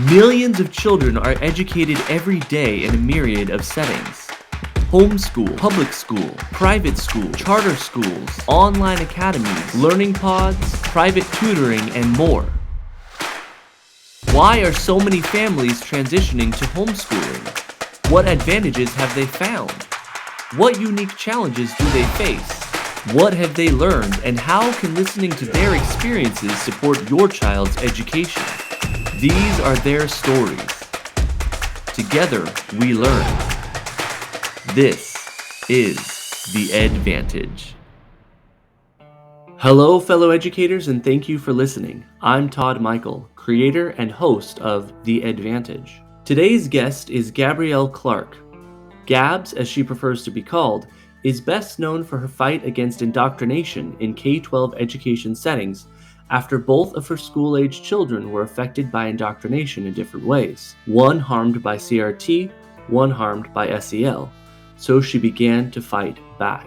Millions of children are educated every day in a myriad of settings. Homeschool, public school, private school, charter schools, online academies, learning pods, private tutoring, and more. Why are so many families transitioning to homeschooling? What advantages have they found? What unique challenges do they face? What have they learned, and how can listening to their experiences support your child's education? These are their stories. Together, we learn. This is the Edvantage. Hello, fellow educators, and thank you for listening. I'm Todd Michael, creator and host of The Edvantage. Today's guest is Gabrielle Clark. Gabs, as she prefers to be called, is best known for her fight against indoctrination in K-12 education settings after both of her school-age children were affected by indoctrination in different ways. One harmed by CRT, one harmed by SEL. So she began to fight back.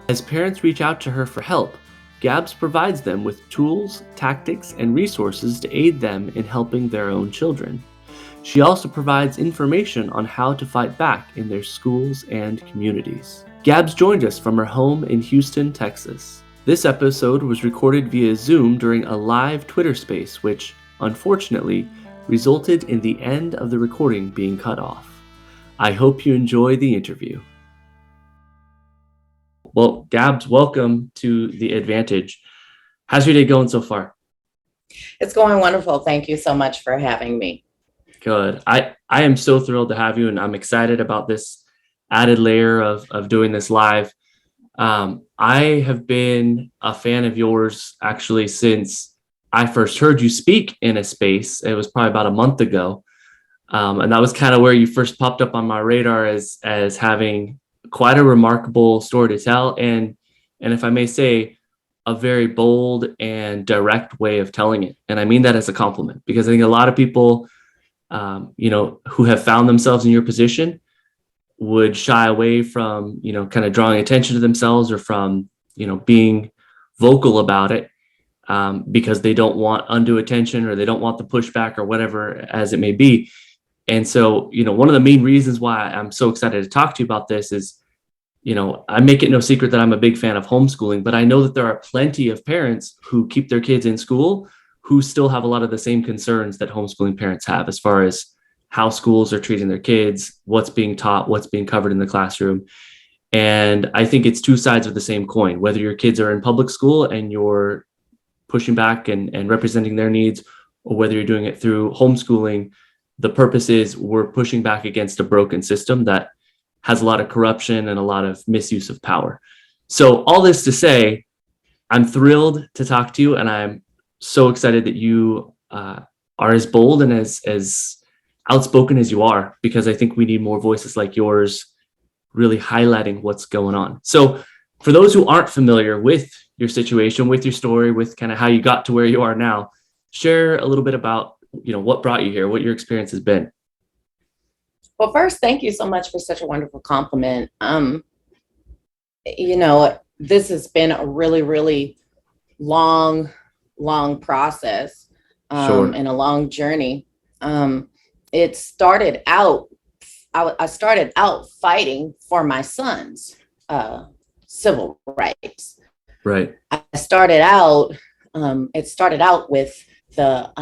As parents reach out to her for help, Gabs provides them with tools, tactics, and resources to aid them in helping their own children. She also provides information on how to fight back in their schools and communities. Gabs joined us from her home in Houston, Texas. This episode was recorded via Zoom during a live Twitter space, which, unfortunately, resulted in the end of the recording being cut off. I hope you enjoy the interview. Well, Gabs, welcome to The Edvantage. How's your day going so far? It's going wonderful. Thank you so much for having me. Good. I am so thrilled to have you, and I'm excited about this added layer of doing this live. I have been a fan of yours actually since I first heard you speak in a space. It was probably about a month ago. And that was kind of where you first popped up on my radar as having quite a remarkable story to tell. And if I may say, a very bold and direct way of telling it. And I mean that as a compliment, because I think a lot of people, who have found themselves in your position would shy away from, kind of drawing attention to themselves or from, being vocal about it because they don't want undue attention or they don't want the pushback or whatever as it may be. And so, one of the main reasons why I'm so excited to talk to you about this is, I make it no secret that I'm a big fan of homeschooling, but I know that there are plenty of parents who keep their kids in school who still have a lot of the same concerns that homeschooling parents have as far as how schools are treating their kids, what's being taught, what's being covered in the classroom. And I think it's two sides of the same coin, whether your kids are in public school and you're pushing back and representing their needs, or whether you're doing it through homeschooling. The purpose is we're pushing back against a broken system that has a lot of corruption and a lot of misuse of power. So all this to say, I'm thrilled to talk to you, and I'm so excited that you are as bold and as outspoken as you are, because I think we need more voices like yours really highlighting what's going on. So for those who aren't familiar with your situation, with your story, with kind of how you got to where you are now, share a little bit about, what brought you here, what your experience has been. Well, first, thank you so much for such a wonderful compliment. This has been a really, really long process Sure. and a long journey. It started out, I started out fighting for my son's civil rights. Right. It started out with the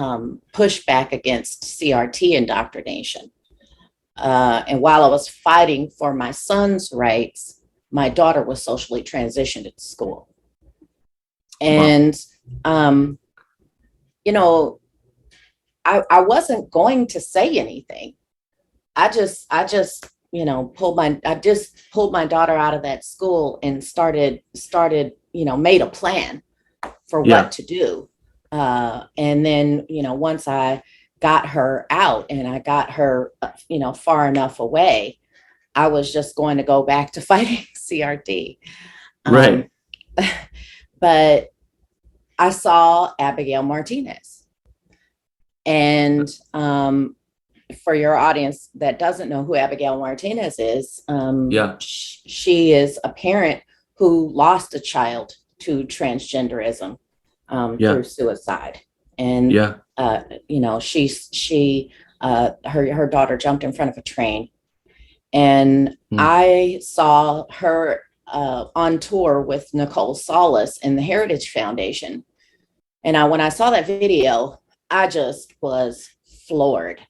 pushback against CRT indoctrination. And while I was fighting for my son's rights, my daughter was socially transitioned at school. And, Wow. I wasn't going to say anything. I just pulled my daughter out of that school and started, made a plan for what to do. And then, once I got her out and I got her, far enough away, I was just going to go back to fighting CRT. Right. But I saw Abigail Martinez. And for your audience that doesn't know who Abigail Martinez is, she is a parent who lost a child to transgenderism through suicide. And, she her daughter jumped in front of a train. And I saw her on tour with Nicole Solis in the Heritage Foundation. And when I saw that video, I just was floored,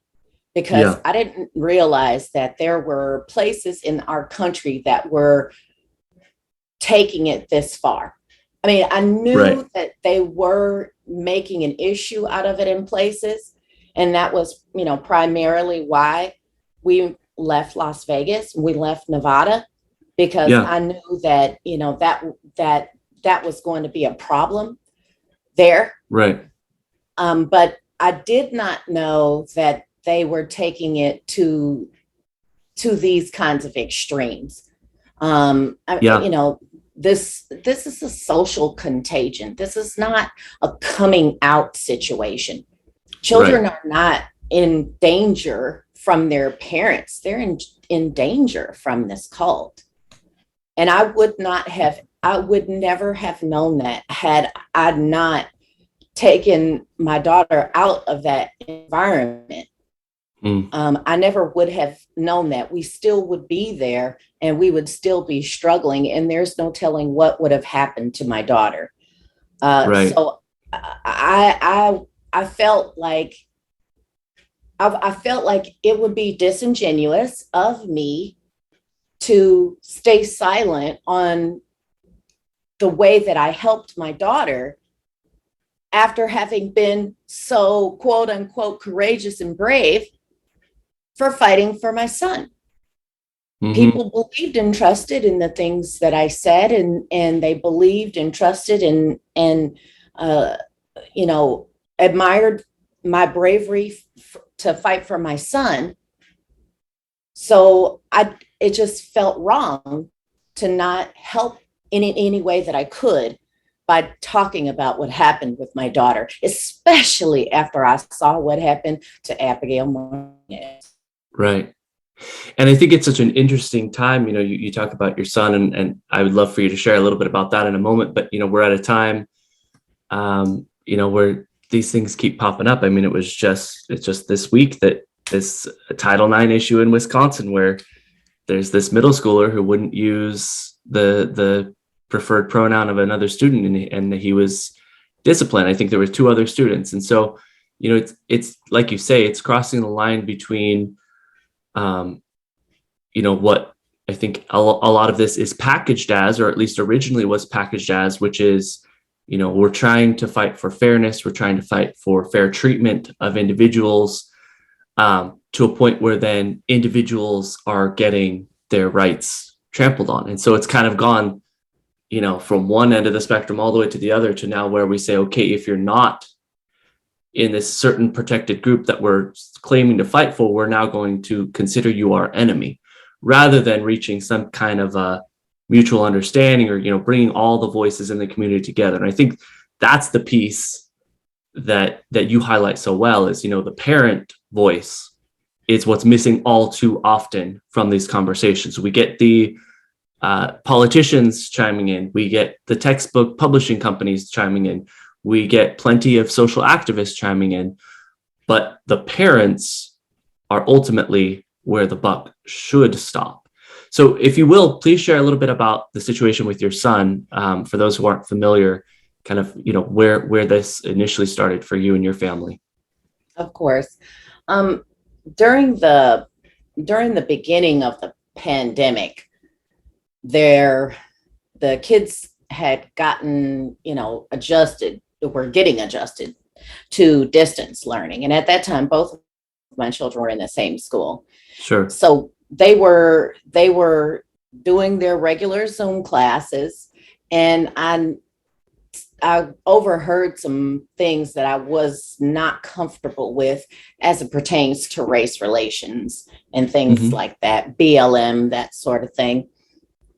because I didn't realize that there were places in our country that were taking it this far. I mean, I knew that they were making an issue out of it in places. And that was, primarily why we left Las Vegas, we left Nevada, because I knew that, that was going to be a problem there. Right. But I did not know that they were taking it to these kinds of extremes. This is a social contagion. This is not a coming out situation. Children are not in danger from their parents. They're in danger from this cult. And I would never have known that had I not taken my daughter out of that environment. I never would have known that. We still would be there and we would still be struggling, and there's no telling what would have happened to my daughter. So I felt like it would be disingenuous of me to stay silent on the way that I helped my daughter after having been so quote unquote courageous and brave for fighting for my son. People believed and trusted in the things that I said, and they believed and trusted and admired my bravery to fight for my son. So it just felt wrong to not help in any way that I could by talking about what happened with my daughter, especially after I saw what happened to Abigail Martinez. Right. And I think it's such an interesting time. You talk about your son, and I would love for you to share a little bit about that in a moment. But, we're at a time, where these things keep popping up. I mean, it's just this week that this Title IX issue in Wisconsin, where there's this middle schooler who wouldn't use the preferred pronoun of another student, and he was disciplined. I think there were 2 other students. And so, it's like you say, it's crossing the line between, what I think a lot of this is packaged as, or at least originally was packaged as, which is, we're trying to fight for fairness. We're trying to fight for fair treatment of individuals, to a point where then individuals are getting their rights trampled on. And so it's kind of gone, from one end of the spectrum all the way to the other, to now where we say, okay, if you're not in this certain protected group that we're claiming to fight for, we're now going to consider you our enemy, rather than reaching some kind of a mutual understanding, or, bringing all the voices in the community together. And I think that's the piece that you highlight so well, is, the parent voice is what's missing all too often from these conversations. We get the politicians chiming in, we get the textbook publishing companies chiming in, we get plenty of social activists chiming in, but the parents are ultimately where the buck should stop. So if you will, please share a little bit about the situation with your son, for those who aren't familiar, kind of, where this initially started for you and your family. Of course. During the beginning of the pandemic, the kids had gotten, were getting adjusted to distance learning. And at that time, both of my children were in the same school. Sure. So they were doing their regular Zoom classes, and I overheard some things that I was not comfortable with as it pertains to race relations and things like that, BLM, that sort of thing.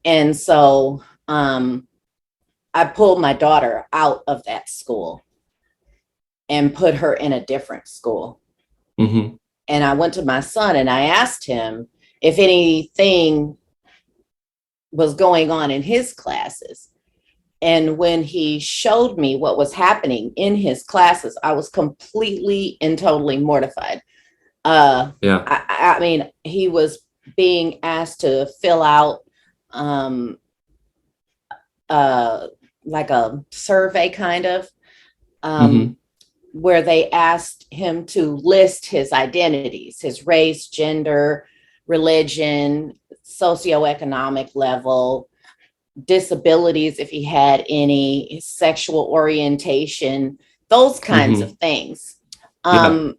And so I pulled my daughter out of that school and put her in a different school. And I went to my son and I asked him if anything was going on in his classes. And when he showed me what was happening in his classes, I was completely and totally mortified. Yeah. I mean, he was being asked to fill out um, uh, like a survey kind of, Hmm. um, where they asked him to list his identities, his race, gender, religion, socioeconomic level, disabilities, if he had any, his sexual orientation, those kinds of Hmm. things. Yeah. Um,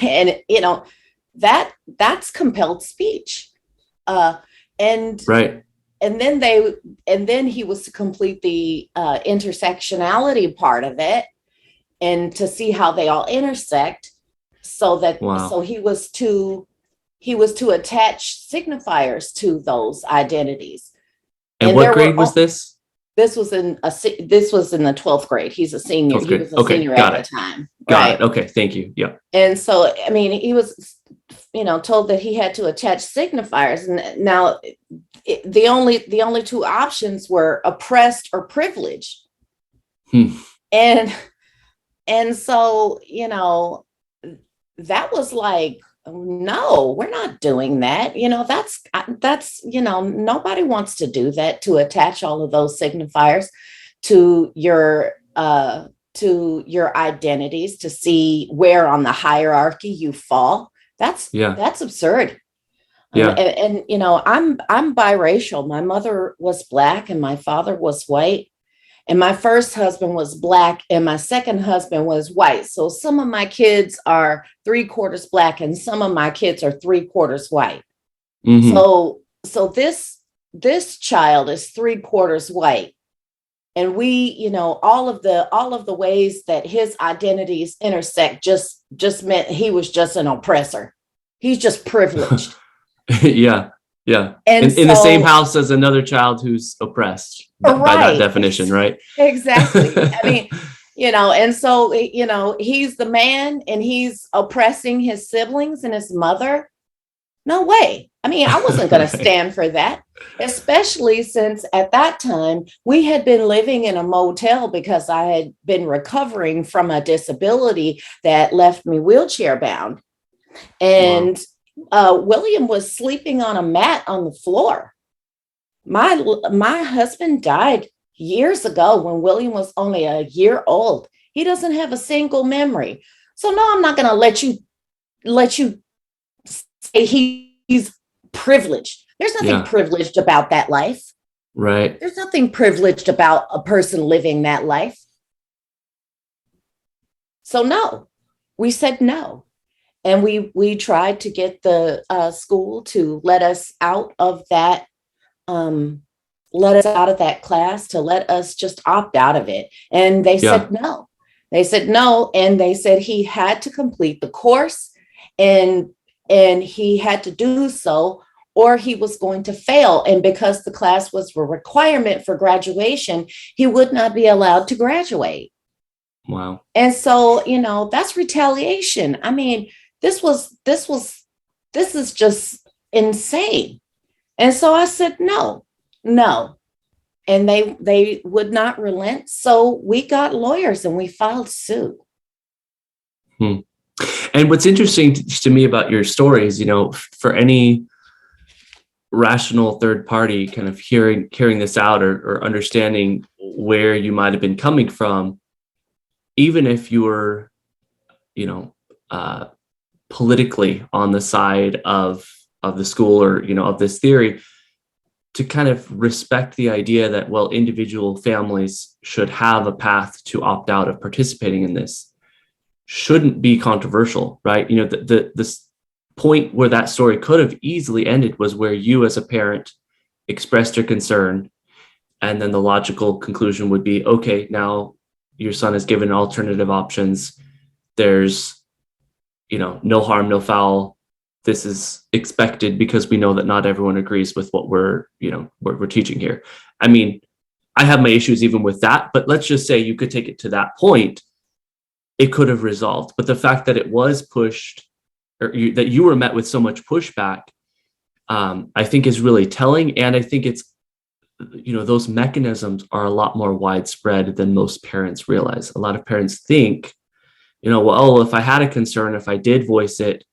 and that's compelled speech. Uh, and Right. and then he was to complete the intersectionality part of it and to see how they all intersect, so Wow. he was to attach signifiers to those identities. And And what there were grade was this? this was in the 12th grade. He's a senior. 12th He grade. was a Okay. senior at Got the it. time, Got it. right? Okay. Thank you. Yeah. And so, I mean, he was, told that he had to attach signifiers. And now, the only two options were oppressed or privileged. Hmm. And so, that was like, no, we're not doing that. That's nobody wants to do that, to attach all of those signifiers to your identities, to see where on the hierarchy you fall. Yeah. That's absurd. Yeah. I'm biracial. My mother was Black and my father was white. And my first husband was Black and my second husband was white. So some of my kids are 3/4 Black and some of my kids are 3/4 white. Hmm. So this child is 3/4 white. And we, all of the ways that his identities intersect just meant he was just an oppressor. He's just privileged. Yeah. Yeah. And In the same so, house as another child who's oppressed by that right, definition, right? exactly. I mean, and so, he's the man and he's oppressing his siblings and his mother. No way. I mean, I wasn't going to Right. stand for that, especially since at that time we had been living in a motel because I had been recovering from a disability that left me wheelchair bound. Wow. And William was sleeping on a mat on the floor. My husband died years ago when William was only a year old. He doesn't have a single memory. So no, I'm not going to let you say he's privileged. There's nothing Yeah. privileged about that life. Right. There's nothing privileged about a person living that life. So no, we said no. And we tried to get the school to um, let us out of that class, to let us just opt out of it. And they Yeah. said no. They said no, and they said he had to complete the course, and he had to do so, or he was going to fail. And because the class was a requirement for graduation, he would not be allowed to graduate. Wow. And so, that's retaliation. I mean, this is just insane. And so I said, no, no. And they would not relent. So we got lawyers and we filed suit. Hmm. And what's interesting to me about your story is, for any rational third party kind of hearing this out, or understanding where you might have been coming from, even if you were, you know, uh, politically on the side of the school, or of this theory, to kind of respect the idea that, well, individual families should have a path to opt out of participating in this, shouldn't be controversial, right? This point where that story could have easily ended was where you as a parent expressed your concern, and then the logical conclusion would be, okay, now your son is given alternative options. There's, no harm, no foul. This is expected because we know that not everyone agrees with what we're teaching here. I mean, I have my issues even with that, but let's just say you could take it to that point. It could have resolved. But the fact that it was pushed, or that you were met with so much pushback, I think is really telling. And I think it's, those mechanisms are a lot more widespread than most parents realize. A lot of parents think, well, if I had a concern, if I did voice it,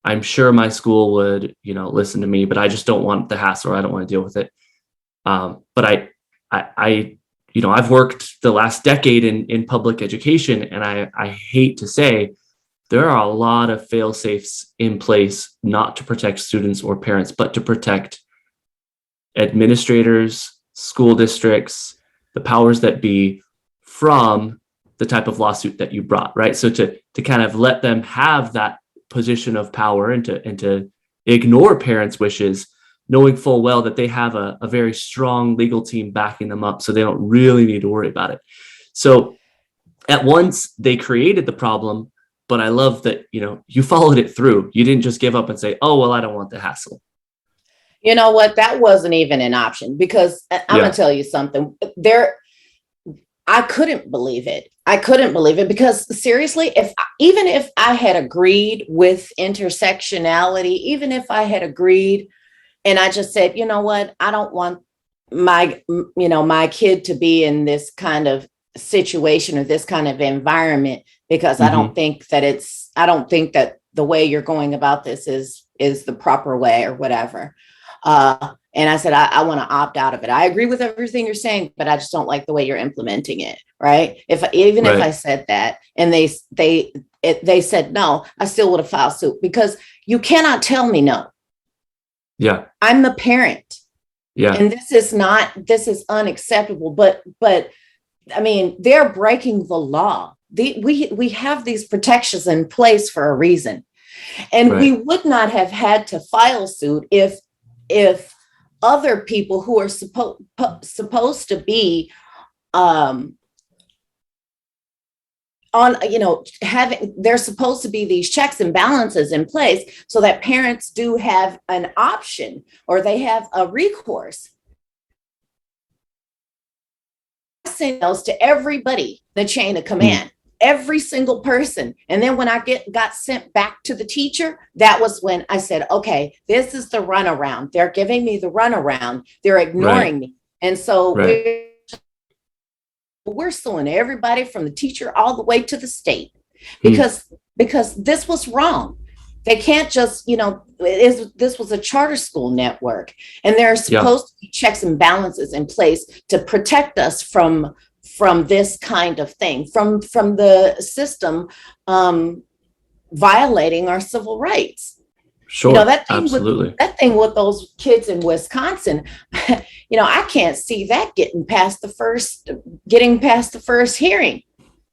I'm sure my school would, listen to me, but I just don't want the hassle, or I don't want to deal with it. But I've worked the last decade in public education, and I hate to say there are a lot of fail safes in place, not to protect students or parents, but to protect administrators, school districts, the powers that be, from the type of lawsuit that you brought, right? So to kind of let them have that position of power, and to ignore parents' wishes, knowing full well that they have a very strong legal team backing them up, so they don't really need to worry about it. So at once they created the problem, but I love that, you followed it through. You didn't just give up and say, oh, well, I don't want the hassle. You know what? That wasn't even an option, because I'm going to tell you something. I couldn't believe it. Because seriously, even if I had agreed with intersectionality, even if I had agreed and I just said, you know what, I don't want my kid to be in this kind of situation or this kind of environment, because I don't think that the way you're going about this is the proper way or whatever. And I said, I want to opt out of it. I agree with everything you're saying, but I just don't like the way you're implementing it. Right. If I said that and they said no, I still would have filed suit, because you cannot tell me no. Yeah. I'm the parent. Yeah. And this is unacceptable. But I mean, they're breaking the law. We have these protections in place for a reason. And we would not have had to file suit if other people who are supposed to be there's supposed to be these checks and balances in place so that parents do have an option, or they have a recourse. I sent those to everybody, the chain of command, every single person. And then when I got sent back to the teacher, that was when I said, okay, this is the runaround. They're giving me the runaround. They're ignoring me. And so we're suing everybody from the teacher all the way to the state, because this was wrong. They can't just, this was a charter school network, and there are supposed to be checks and balances in place to protect us from this kind of thing, from the system violating our civil rights. Sure. Absolutely. That thing with those kids in Wisconsin, I can't see that getting past the first hearing.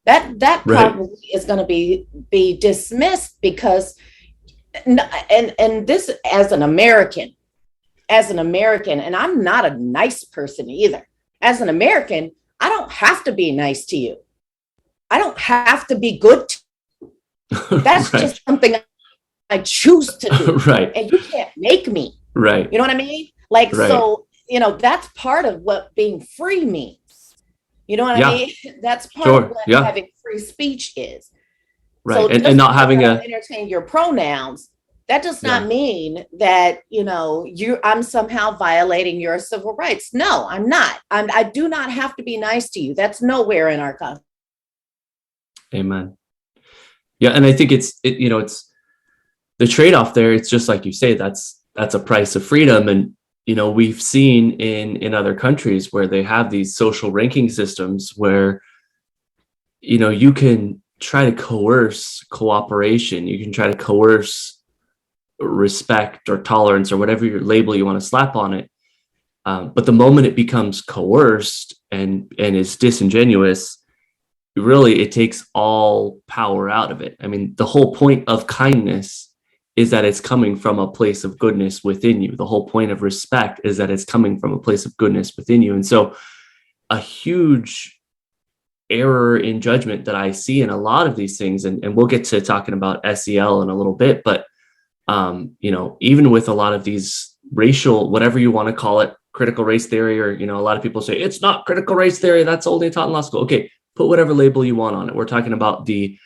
That probably is going to be dismissed, because and this, as an American, and I'm not a nice person either. As an American, I don't have to be nice to you. I don't have to be good to you. That's just something I choose to do. And you can't make me. You know what I mean? So, that's part of what being free means. You know what I mean? That's part of what having free speech is. So and not having entertain your pronouns, that does not mean that, I'm somehow violating your civil rights. No, I'm not. I do not have to be nice to you. That's nowhere in our Constitution. Amen. Yeah. And I think it's the trade-off there. It's just like you say, that's a price of freedom. And, we've seen in other countries where they have these social ranking systems where, you can try to coerce cooperation. You can try to coerce respect or tolerance or whatever your label you want to slap on it. But the moment it becomes coerced and is disingenuous, really, it takes all power out of it. I mean, the whole point of kindness is that it's coming from a place of goodness within you. The whole point of respect is that it's coming from a place of goodness within you. And so a huge error in judgment that I see in a lot of these things, and we'll get to talking about SEL in a little bit, but even with a lot of these racial, whatever you want to call it, critical race theory, or, a lot of people say it's not critical race theory, that's only taught in law school. Okay, put whatever label you want on it. We're talking about the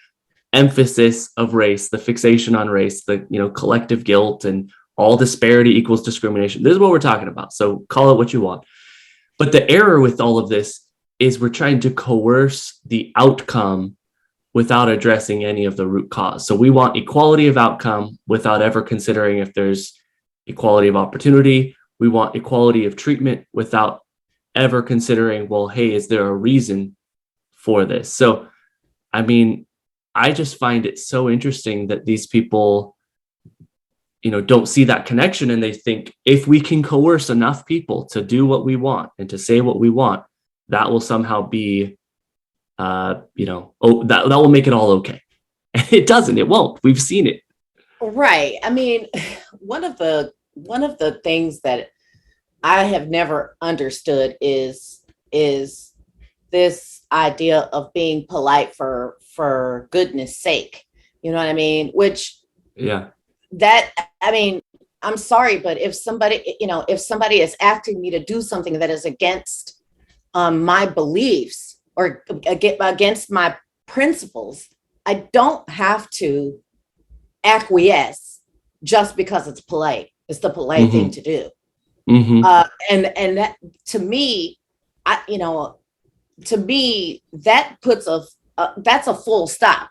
emphasis of race, the fixation on race, the collective guilt, and all disparity equals discrimination. This is what we're talking about. So call it what you want. But the error with all of this is we're trying to coerce the outcome without addressing any of the root cause. So we want equality of outcome without ever considering if there's equality of opportunity. We want equality of treatment without ever considering, well, hey, is there a reason for this? So, I mean, I just find it so interesting that these people, don't see that connection, and they think if we can coerce enough people to do what we want and to say what we want, that will somehow be, that will make it all okay. And it doesn't. It won't. We've seen it. Right. I mean, one of the things that I have never understood is this idea of being polite for goodness sake. You know what I mean? I'm sorry, but if somebody is asking me to do something that is against my beliefs or against my principles, I don't have to acquiesce just because it's polite. It's the polite thing to do. And that, to me, that puts that's a full stop.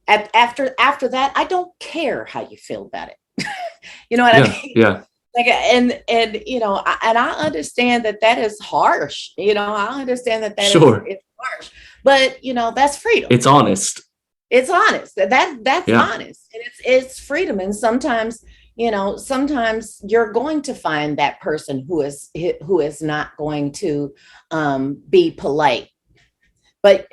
After that, I don't care how you feel about it. You know what I mean? Yeah. And I understand that is harsh. I understand that Sure. is harsh, but that's freedom. It's honest. It's honest. That's Yeah. honest, and it's freedom. And sometimes you're going to find that person who is not going to be polite. But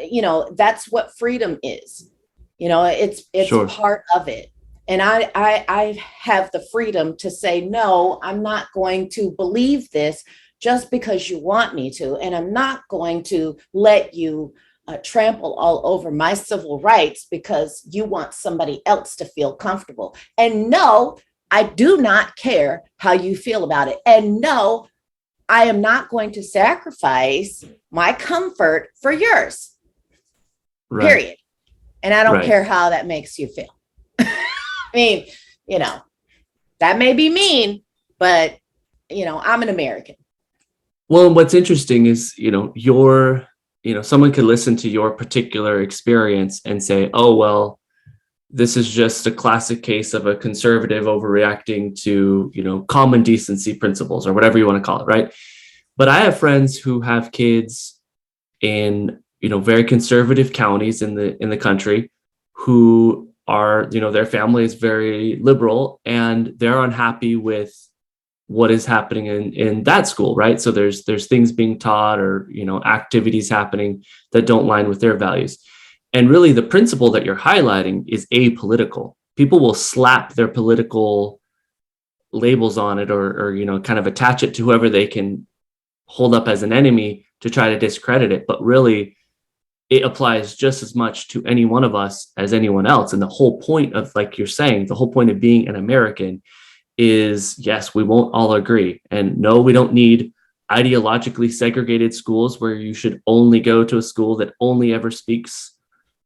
that's what freedom is. It's Sure. part of it. And I have the freedom to say, no, I'm not going to believe this just because you want me to. And I'm not going to let you trample all over my civil rights because you want somebody else to feel comfortable. And no, I do not care how you feel about it. And no, I am not going to sacrifice my comfort for yours. Right. Period. And I don't Right. care how that makes you feel. I mean, that may be mean, but I'm an American. Well, what's interesting is, someone could listen to your particular experience and say, oh, well, this is just a classic case of a conservative overreacting to, common decency principles or whatever you want to call it. Right. But I have friends who have kids in, very conservative counties in the country who are, their family is very liberal and they're unhappy with what is happening in that school, right? So there's things being taught or, activities happening that don't line with their values. And really the principle that you're highlighting is apolitical. People will slap their political labels on it or kind of attach it to whoever they can hold up as an enemy to try to discredit it. But really, it applies just as much to any one of us as anyone else. And the whole point of, like you're saying, the whole point of being an American is, yes, we won't all agree. And no, we don't need ideologically segregated schools where you should only go to a school that only ever speaks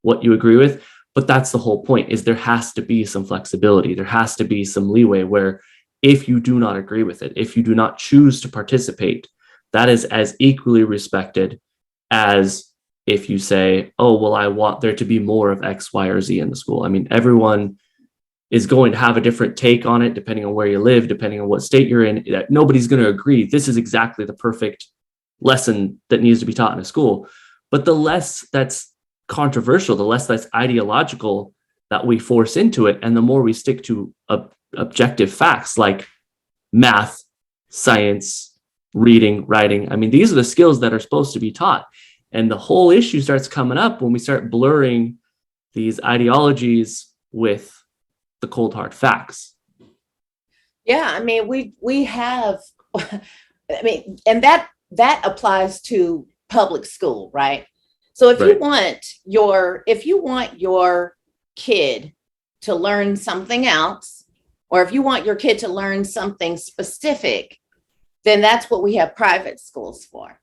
what you agree with. But that's the whole point, is there has to be some flexibility. There has to be some leeway where if you do not agree with it, if you do not choose to participate, that is as equally respected as if you say, oh, well, I want there to be more of X, Y, or Z in the school. I mean, everyone is going to have a different take on it, depending on where you live, depending on what state you're in. Nobody's going to agree this is exactly the perfect lesson that needs to be taught in a school. But the less that's controversial, the less that's ideological that we force into it, and the more we stick to objective facts like math, science, reading, writing. I mean, these are the skills that are supposed to be taught. And the whole issue starts coming up when we start blurring these ideologies with the cold hard facts. Yeah, I mean, we have, and that applies to public school, right? So if you want your kid to learn something else, or if you want your kid to learn something specific, then that's what we have private schools for.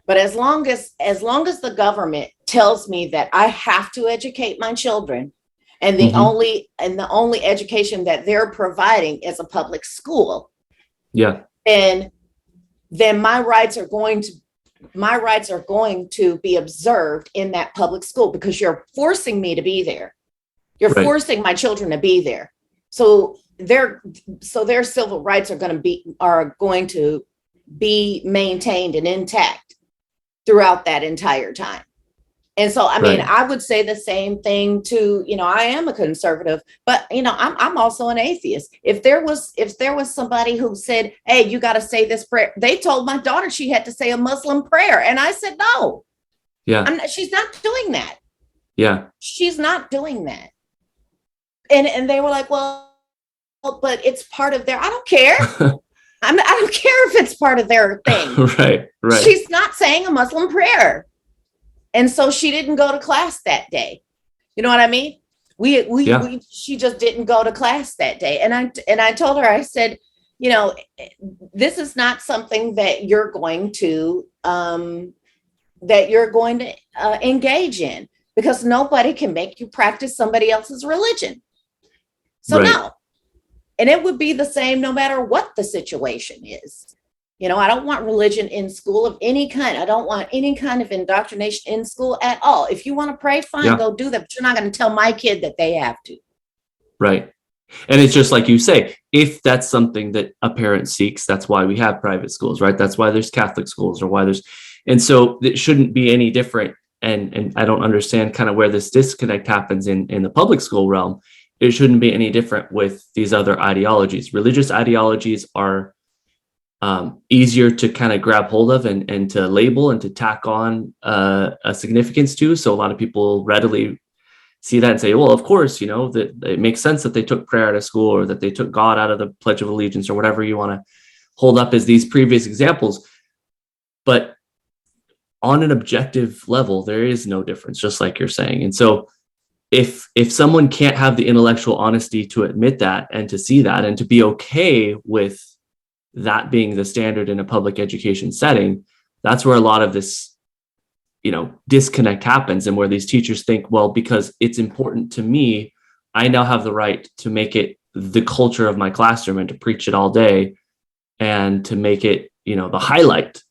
But as long as the government tells me that I have to educate my children, and the only education that they're providing is a public school, yeah, then my rights are going my rights are going to be observed in that public school because you're forcing me to be there. You're Right. forcing my children to be there. So their civil rights are going to be maintained and intact throughout that entire time. And so, I mean, Right. I would say the same thing to, I am a conservative, but I'm also an atheist. If there was somebody who said, "Hey, you got to say this prayer," they told my daughter she had to say a Muslim prayer, and I said, "No, Yeah. she's not doing that. Yeah. She's not doing that." And they were like, "Well, but it's part of their." I don't care. I don't care if it's part of their thing. Right. Right. She's not saying a Muslim prayer. And so she didn't go to class that day. You know what I mean? She just didn't go to class that day. And I told her, I said, this is not something that you're going to engage in, because nobody can make you practice somebody else's religion. So Right. no. And it would be the same no matter what the situation is. I don't want religion in school of any kind. I don't want any kind of indoctrination in school at all. If you want to pray, fine, Yeah. go do that. But you're not going to tell my kid that they have to. Right. And it's just like you say, if that's something that a parent seeks, that's why we have private schools, right? That's why there's Catholic schools, and so it shouldn't be any different. And I don't understand kind of where this disconnect happens in the public school realm. It shouldn't be any different with these other ideologies. Religious ideologies are easier to kind of grab hold of and to label and to tack on a significance to. So a lot of people readily see that and say, well, of course, that it makes sense that they took prayer out of school, or that they took God out of the Pledge of Allegiance, or whatever you want to hold up as these previous examples. But on an objective level, there is no difference, just like you're saying. And so if someone can't have the intellectual honesty to admit that and to see that and to be okay with that being the standard in a public education setting, that's where a lot of this, disconnect happens, and where these teachers think, well, because it's important to me, I now have the right to make it the culture of my classroom and to preach it all day and to make it, the highlight,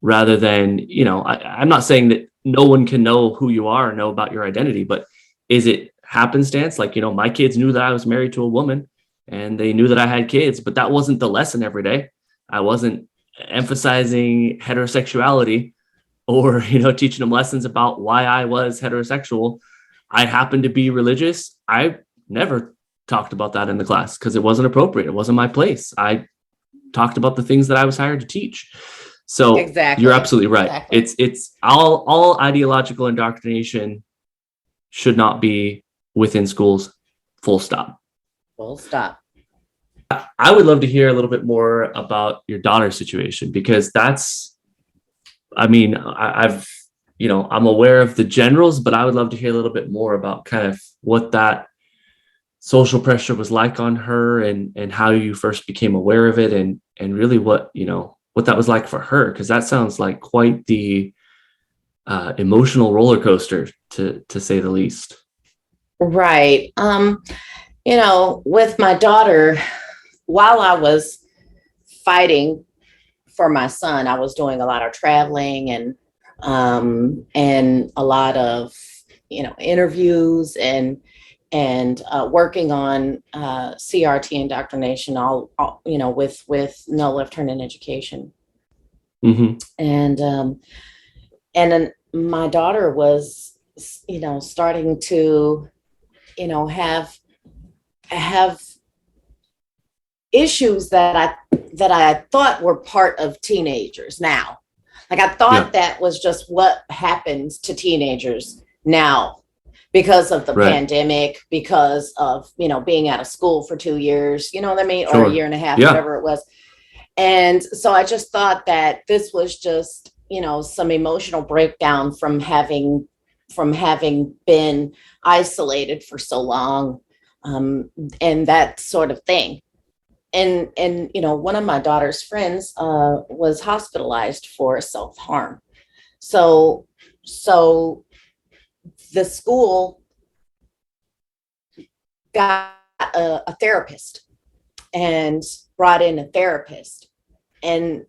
rather than, I'm not saying that no one can know who you are or know about your identity, but is it happenstance? Like, my kids knew that I was married to a woman, and they knew that I had kids, but that wasn't the lesson every day. I wasn't emphasizing heterosexuality or, teaching them lessons about why I was heterosexual. I happened to be religious. I never talked about that in the class because it wasn't appropriate. It wasn't my place. I talked about the things that I was hired to teach. So Exactly. You're absolutely right. Exactly. It's all ideological indoctrination should not be within schools, full stop. Full stop. I would love to hear a little bit more about your daughter's situation, because I'm aware of the generals, but I would love to hear a little bit more about kind of what that social pressure was like on her, and how you first became aware of it, and really what that was like for her, because that sounds like quite the emotional roller coaster, to say the least. Right. With my daughter, while I was fighting for my son, I was doing a lot of traveling and a lot of interviews and working on CRT indoctrination, all with no left turn in education. Mm-hmm. And then my daughter was starting to have issues that I thought were part of teenagers now. Like, I thought that was just what happens to teenagers now because of the pandemic, because of, being out of school for 2 years, you know what I mean? Or a year and a half, whatever it was. And so I just thought that this was just, some emotional breakdown from having been isolated for so long, and that sort of thing. And one of my daughter's friends was hospitalized for self-harm. So the school got a therapist and brought in a therapist. And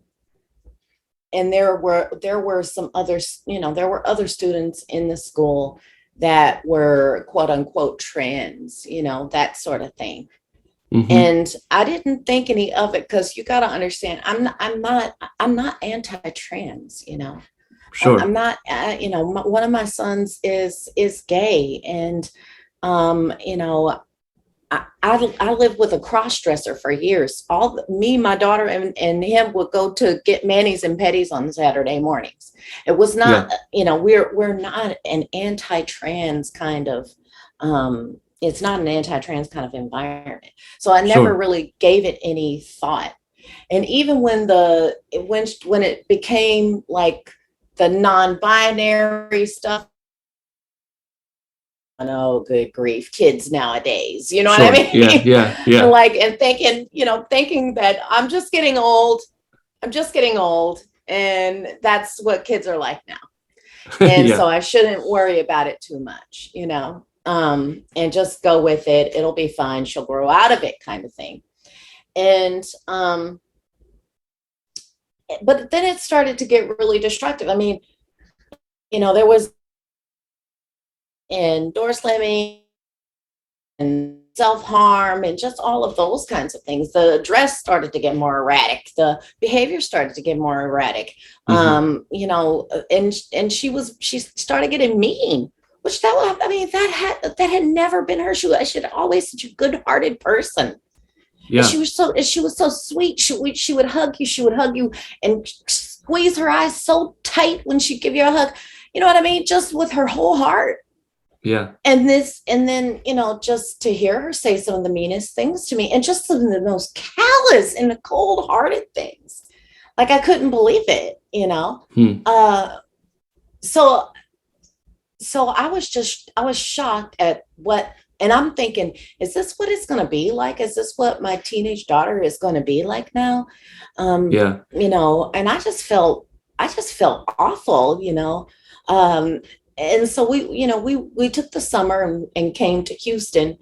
and there were some others, there were other students in the school that were quote unquote trans, that sort of thing. Mhm. And I didn't think any of it, because you got to understand, I'm not anti-trans, Sure. I'm not, one of my sons is gay, and I lived with a cross dresser for years. Me, my daughter, and him would go to get manis and petties on Saturday mornings. It was not, we're not an anti-trans kind of, it's not an anti-trans kind of environment. So I never Sure. really gave it any thought. And even when it became like the non-binary stuff, oh, good grief, kids nowadays, you know what I Sure. mean? Yeah. Like, and thinking that I'm just getting old, and that's what kids are like now. And Yeah. so I shouldn't worry about it too much, and just go with it. It'll be fine. She'll grow out of it, kind of thing. And, but then it started to get really destructive. I mean, there was door slamming and self-harm and just all of those kinds of things. The dress started to get more erratic. The behavior started to get more erratic. Mhm. And she started getting mean, which that had never been her. She had always such a good-hearted person. Yeah. And she was so sweet. She would hug you. She would hug you and squeeze her eyes so tight when she'd give you a hug. You know what I mean? Just with her whole heart. Yeah. And then, just to hear her say some of the meanest things to me, and just some of the most callous and the cold-hearted things. Like, I couldn't believe it, So I was shocked at what, and I'm thinking, is this what it's going to be like? Is this what my teenage daughter is going to be like now? Yeah. And I just felt awful, and so we took the summer and came to Houston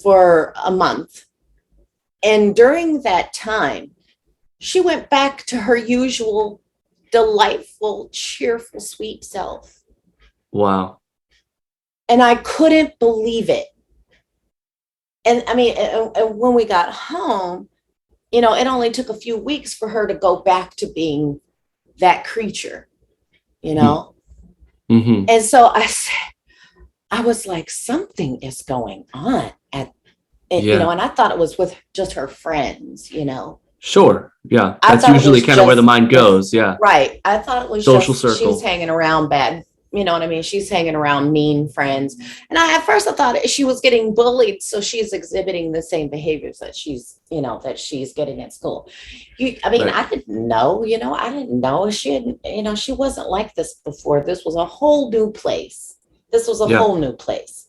for a month. And during that time, she went back to her usual delightful, cheerful, sweet self. Wow. And I couldn't believe it. And I mean, and when we got home, it only took a few weeks for her to go back to being that creature, Mm-hmm. And so I was like, something is going on and I thought it was with just her friends, Sure. Yeah. I That's thought it usually was kind of where the just mind goes. Yeah. right. I thought it was Social just circle. she's hanging around bad, you know what I mean? She's hanging around mean friends. And at first I thought she was getting bullied, so she's exhibiting the same behaviors that she's getting at school. Right. I didn't know, I didn't know she had, she wasn't like this before. This was a whole new place. Whole new place.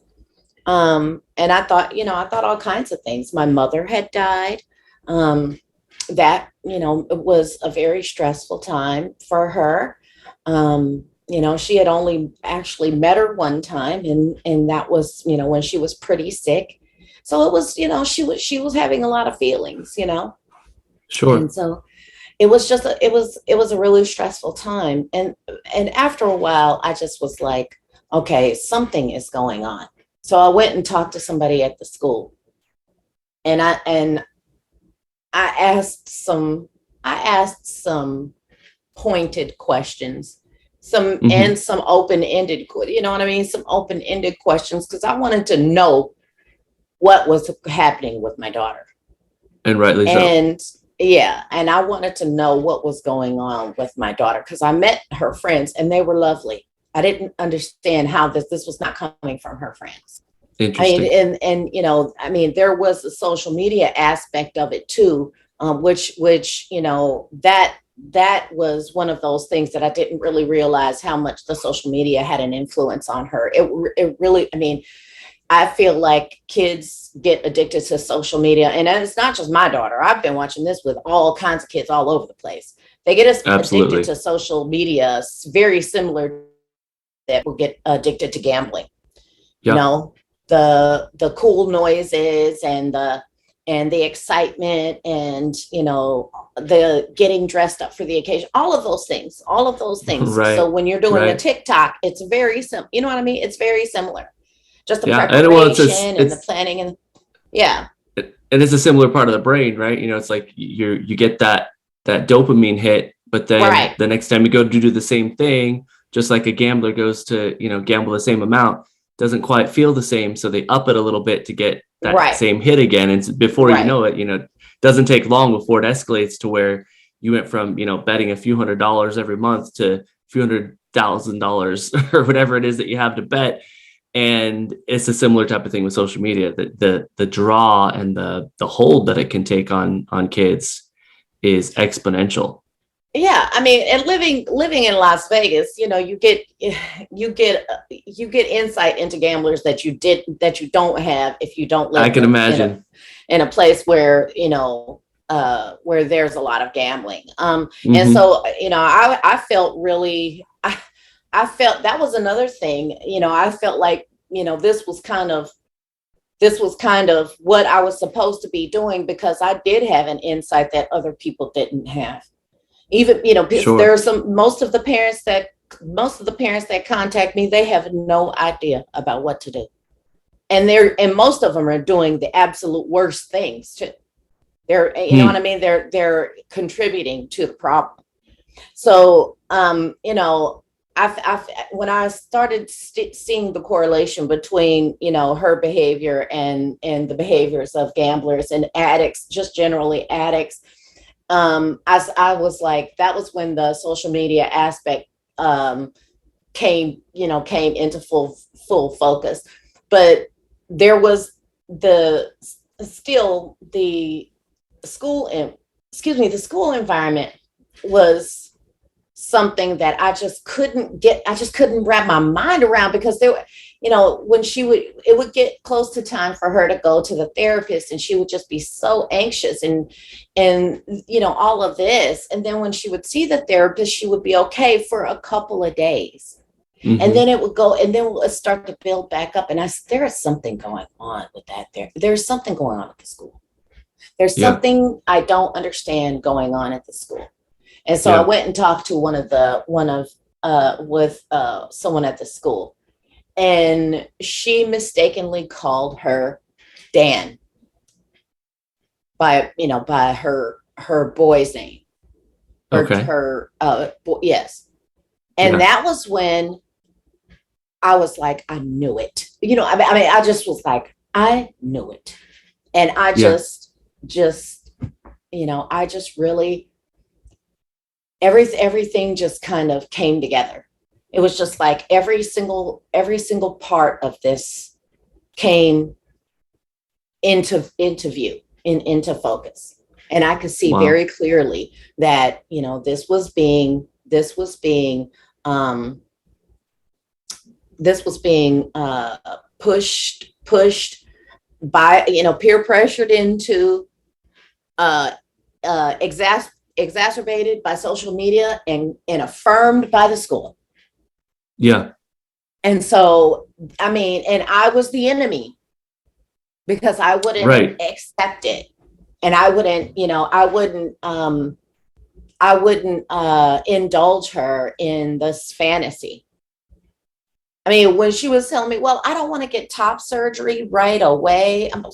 And I thought all kinds of things. My mother had died. That, it was a very stressful time for her. She had only actually met her one time, and that was, when she was pretty sick. So it was, she was having a lot of feelings, Sure. And so it was just, it was a really stressful time. And after a while, I just was like, okay, something is going on. So I went and talked to somebody at the school, and I asked some pointed questions, and some open-ended, you know what I mean? Some open-ended questions, because I wanted to know what was happening with my daughter. And rightly so. And yeah, and I wanted to know what was going on with my daughter, because I met her friends and they were lovely. I didn't understand how this was not coming from her friends. Interesting. And there was the social media aspect of it too, which that was one of those things that I didn't really realize how much the social media had an influence on her. It really, I feel like kids get addicted to social media, and it's not just my daughter. I've been watching this with all kinds of kids all over the place. They get addicted to social media, very similar that will get addicted to gambling. Yeah. The cool noises and the and the excitement and, the getting dressed up for the occasion, all of those things. Right. So when you're doing a Right. TikTok, it's very simple. You know what I mean? It's very similar. Just the Yeah. And well, preparation and the planning and yeah. and it's a similar part of the brain, right? It's like you get that dopamine hit, but then Right. the next time you go to do the same thing, just like a gambler goes to, gamble the same amount, doesn't quite feel the same. So they up it a little bit to get that Right. same hit again. And before you Right. know it, doesn't take long before it escalates to where you went from, betting a few $100s every month to a few $100,000 or whatever it is that you have to bet. And it's a similar type of thing with social media, that the draw and the hold that it can take on kids is exponential. Yeah, I mean, and living in Las Vegas, you get insight into gamblers that you don't have if you don't live I can imagine in a place where where there's a lot of gambling. And so I felt really I felt that was another thing. I felt like this was kind of what I was supposed to be doing, because I did have an insight that other people didn't have. Even Sure. there are most of the parents that contact me, they have no idea about what to do, and most of them are doing the absolute worst things too. They're what I mean, they're contributing to the problem. So when I started seeing the correlation between her behavior and the behaviors of gamblers and addicts, just generally addicts, I was like, that was when the social media aspect came into full focus. But there was the school environment was something that I just couldn't wrap my mind around, because when it would get close to time for her to go to the therapist, and she would just be so anxious and all of this. And then when she would see the therapist, she would be okay for a couple of days. Mm-hmm. And then it would go, and then it would start to build back up. And there is something going on with that. There's something going on at the school. There's something I don't understand going on at the school. And so I went and talked to someone at the school, and she mistakenly called her Dan by her boy's name. Okay. Yes. And that was when I was like, I knew it. I just was like, I knew it. And I just really, everything just kind of came together. It was just like every single part of this came into view, into focus. And I could see very clearly that, this was being pushed by, peer pressured into, exacerbated by social media and affirmed by the school. Yeah. And so, and I was the enemy, because I wouldn't accept it. And I wouldn't indulge her in this fantasy. When she was telling me, well, I don't want to get top surgery right away. I'm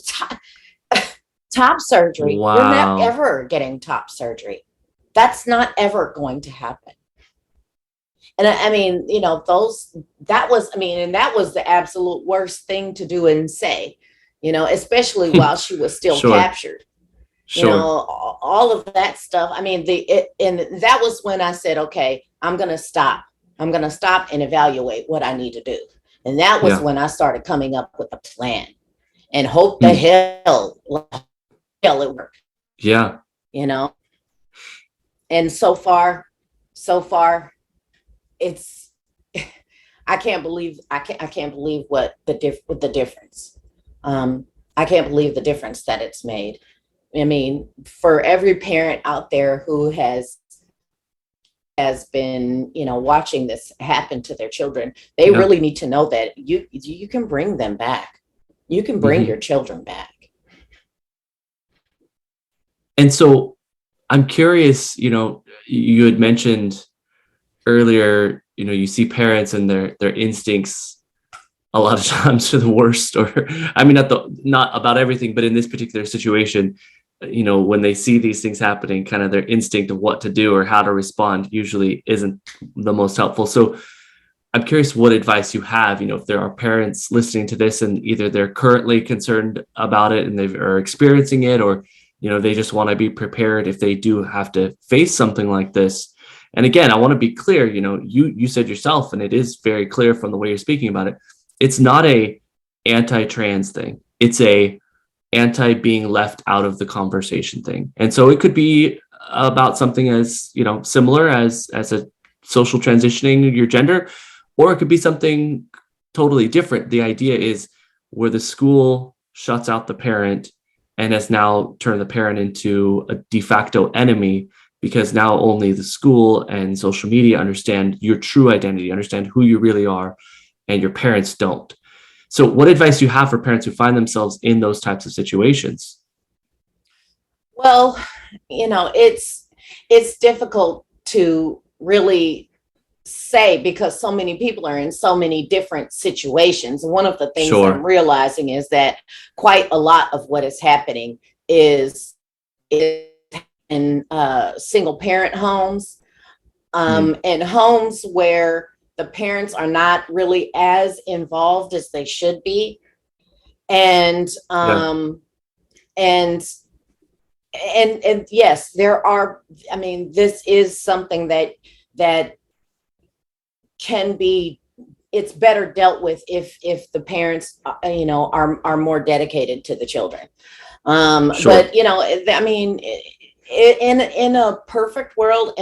top surgery. Wow. You're not ever getting top surgery. That's not ever going to happen. And that was the absolute worst thing to do and say, especially while she was still captured. Sure. All of that stuff. And that was when I said, okay, I'm going to stop and evaluate what I need to do. And that was when I started coming up with a plan, and hope the hell it worked. Yeah. And so far it's, I can't believe what the difference. I can't believe the difference that it's made. For every parent out there who has been, watching this happen to their children, they really need to know that you can bring them back. You can bring your children back. And so I'm curious, you had mentioned earlier, you see parents and their instincts a lot of times for the worst, or I mean, not about everything, but in this particular situation, when they see these things happening, kind of their instinct of what to do or how to respond usually isn't the most helpful. So I'm curious what advice you have, if there are parents listening to this and either they're currently concerned about it and they are experiencing it, or, they just want to be prepared if they do have to face something like this. And again, I want to be clear, you said yourself, and it is very clear from the way you're speaking about it, it's not a anti-trans thing. It's a anti being left out of the conversation thing. And so it could be about something as, similar as a social transitioning your gender, or it could be something totally different. The idea is where the school shuts out the parent and has now turned the parent into a de facto enemy, because now only the school and social media understand your true identity, understand who you really are, and your parents don't. So what advice do you have for parents who find themselves in those types of situations? Well, it's difficult to really say because so many people are in so many different situations. One of the things Sure. I'm realizing is that quite a lot of what is happening is in single parent homes, and homes where the parents are not really as involved as they should be. And and yes, there are, I mean, this is something that can be, it's better dealt with if the parents are more dedicated to the children. Sure. But I mean, in a perfect world,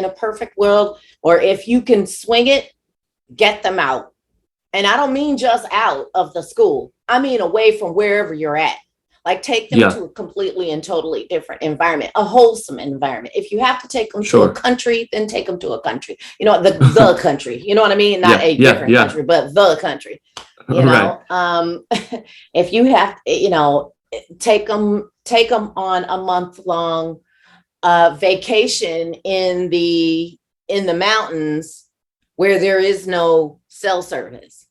or if you can swing it, get them out. And I don't mean just out of the school. I mean away from wherever you're at. Like take them to a completely and totally different environment, a wholesome environment. If you have to take them to a country, then take them to a country. The country. You know what I mean? Not a different country, but the country. If you have, take them on a month-long vacation in the mountains where there is no cell service.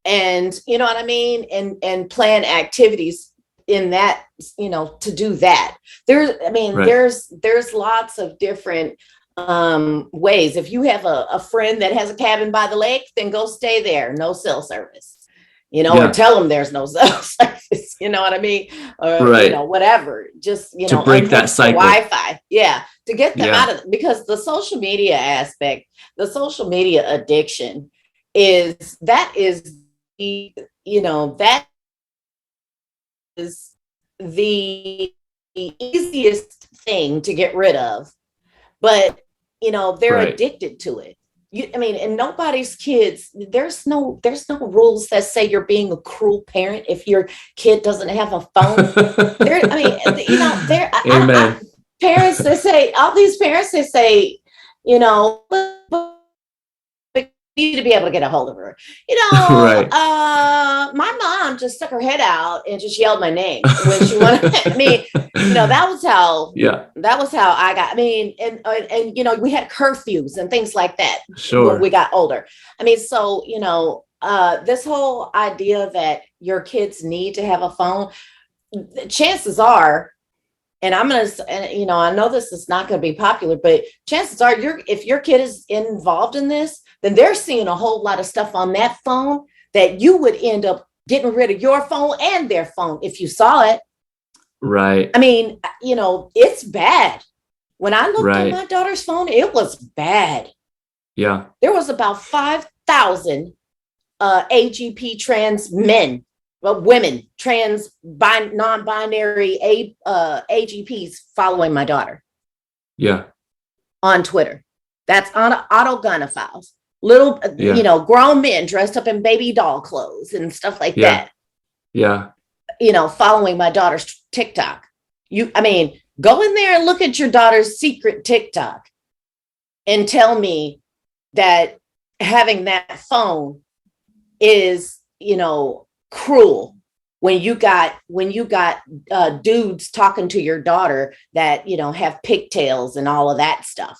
And you know what I mean? And plan activities in that, to do that. There's lots of different ways. If you have a friend that has a cabin by the lake, then go stay there. No cell service, or tell them there's no cell service. You know what I mean? Or, whatever. Just, to break that cycle. Wi-Fi. Yeah. To get them out of it. Because the social media aspect, the social media addiction that is the easiest thing to get rid of, but they're addicted to it. And nobody's kids, there's no rules that say you're being a cruel parent if your kid doesn't have a phone. Parents, they say, all these parents, they say, need to be able to get a hold of her. My mom just stuck her head out and just yelled my name when she wanted me. That was how I got. And we had curfews and things like that when we got older. This whole idea that your kids need to have a phone, chances are, and I'm going to, I know this is not going to be popular, but chances are if your kid is involved in this, then they're seeing a whole lot of stuff on that phone that you would end up getting rid of your phone and their phone if you saw it. Right. It's bad. When I looked at my daughter's phone, it was bad. Yeah. There was about 5,000 AGP trans men, women, trans, non-binary AGPs following my daughter. Yeah. On Twitter. That's on autogonophiles. Little, grown men dressed up in baby doll clothes and stuff like that. Yeah. Following my daughter's TikTok. Go in there and look at your daughter's secret TikTok and tell me that having that phone is, cruel when you got dudes talking to your daughter that, have pigtails and all of that stuff,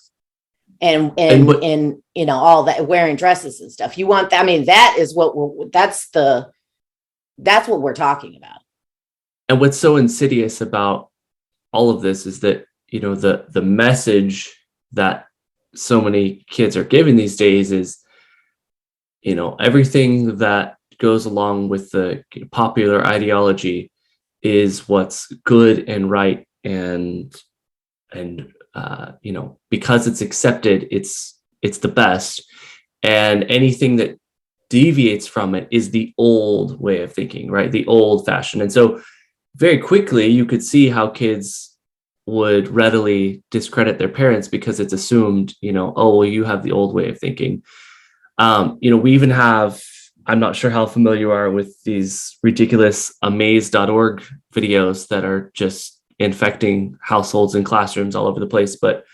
and all that, wearing dresses and stuff. You want that? I mean, that's what we're talking about. And what's so insidious about all of this is that, the message that so many kids are given these days is, everything that goes along with the popular ideology is what's good and right, and because it's accepted, it's the best, and anything that deviates from it is the old way of thinking, right? The old fashioned. And so very quickly you could see how kids would readily discredit their parents because it's assumed, oh, well, you have the old way of thinking. We even have, I'm not sure how familiar you are with these ridiculous amaze.org videos that are just infecting households and classrooms all over the place. But,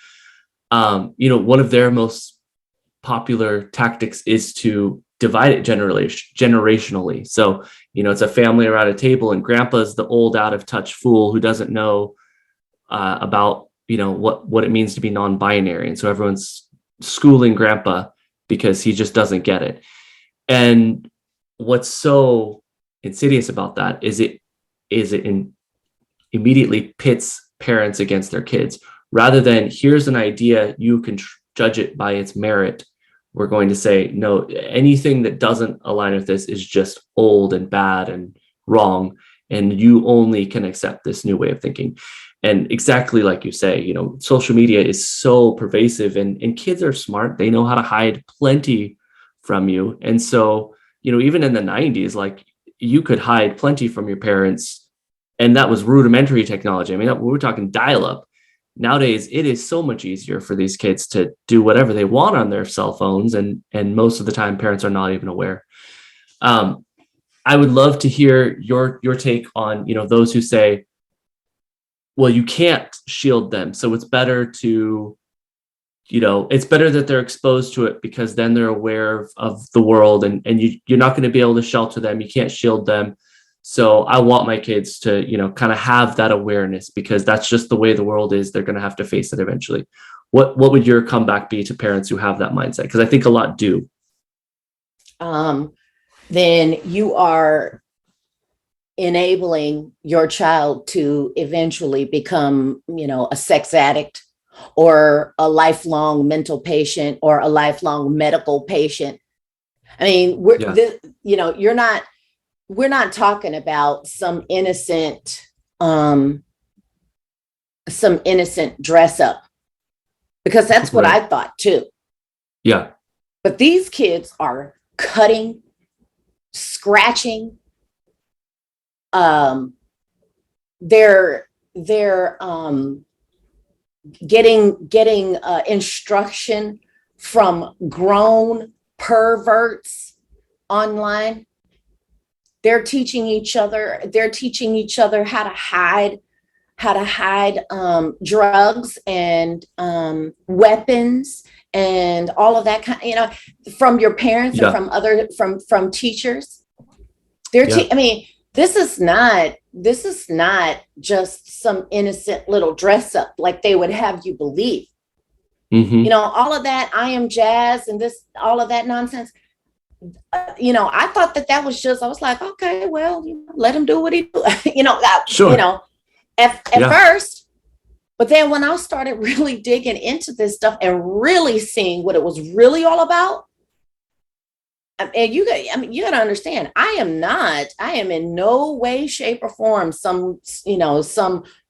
one of their most popular tactics is to divide it generationally. So, it's a family around a table, and grandpa's the old out of touch fool who doesn't know about, what it means to be non-binary. And so everyone's schooling grandpa because he just doesn't get it. And what's so insidious about that is it immediately pits parents against their kids, rather than here's an idea, you can judge it by its merit. We're going to say, no, anything that doesn't align with this is just old and bad and wrong, and you only can accept this new way of thinking. And exactly like you say, social media is so pervasive, and kids are smart. They know how to hide plenty from you. And so, even in the 90s, like, you could hide plenty from your parents, and that was rudimentary technology. I mean, we were talking dial-up. Nowadays, it is so much easier for these kids to do whatever they want on their cell phones, and most of the time, parents are not even aware. I would love to hear your take on, those who say, well, you can't shield them, so it's better to, it's better that they're exposed to it because then they're aware of the world, and you're not going to be able to shelter them. You can't shield them. So I want my kids to, kind of have that awareness, because that's just the way the world is. They're going to have to face it eventually. What would your comeback be to parents who have that mindset? Because I think a lot do. Then you are enabling your child to eventually become, a sex addict, or a lifelong mental patient, or a lifelong medical patient. I mean, we're not talking about some innocent dress up, because that's what I thought too. Yeah. But these kids are cutting, scratching. They're getting instruction from grown perverts online. They're teaching each other how to hide drugs and weapons and all of that kind, from your parents and from teachers. I mean, this is not just some innocent little dress up like they would have you believe. Mm-hmm. All of that I am jazz and all of that nonsense. I thought that was just, I was like, okay, well, let him do what he do. Sure. At first, but then when I started really digging into this stuff and really seeing what it was really all about, and you got to understand, I am in no way, shape, or form some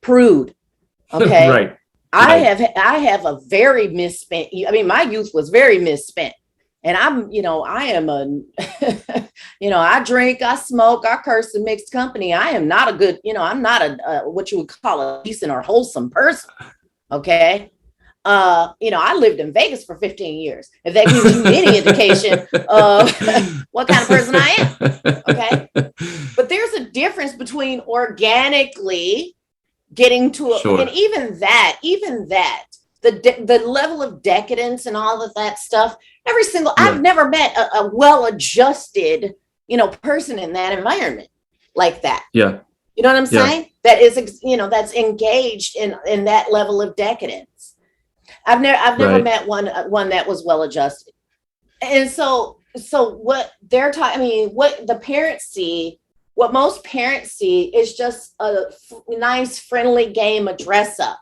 prude. Okay. Right. I have a very misspent. My youth was very misspent. And I am I drink, I smoke, I curse, and mixed company. I am not a good, I'm not a what you would call a decent or wholesome person. Okay. I lived in Vegas for 15 years. If that gives you any indication of what kind of person I am. Okay. But there's a difference between organically getting to and even that, the level of decadence and all of that stuff. I've never met a well-adjusted, person in that environment. like that. Yeah. You know what I'm Yeah. saying? That is, that's engaged in that level of decadence. I've never Right. met one that was well adjusted. And so what they're talking, I mean, what the parents see, what most parents see is just a nice, friendly game of dress up.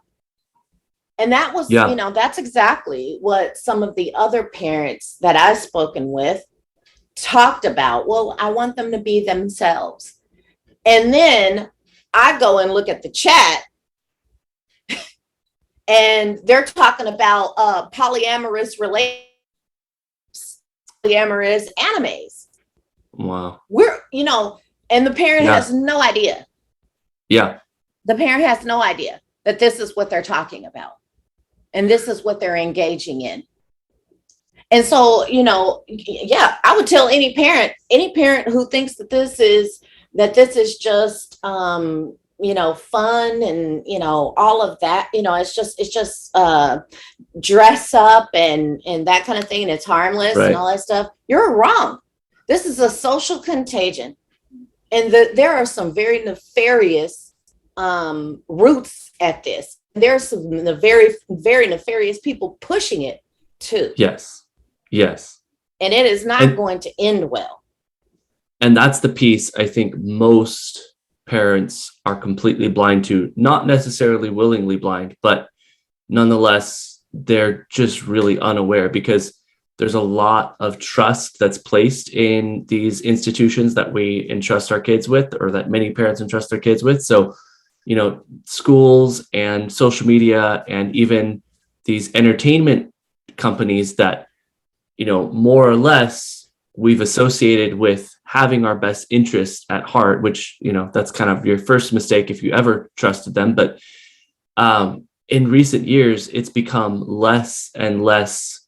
And that was, Yeah. that's exactly what some of the other parents that I've spoken with talked about. Well, I want them to be themselves. And then I go and look at the chat and they're talking about polyamorous animes. Wow. And the parent has no idea. Yeah. The parent has no idea that this is what they're talking about. And this is what they're engaging in. And so, I would tell any parent who thinks that this is just, fun and, all of that, it's just dress up and that kind of thing. And it's harmless and all that stuff. You're wrong. This is a social contagion. And there are some very nefarious roots at this. There's some very, very nefarious people pushing it too. Yes. And it is not going to end well. And that's the piece I think most parents are completely blind to, not necessarily willingly blind, but nonetheless, they're just really unaware because there's a lot of trust that's placed in these institutions that we entrust our kids with, or that many parents entrust their kids with. So, schools and social media and even these entertainment companies that, more or less we've associated with having our best interests at heart, which, that's kind of your first mistake if you ever trusted them. But in recent years, it's become less and less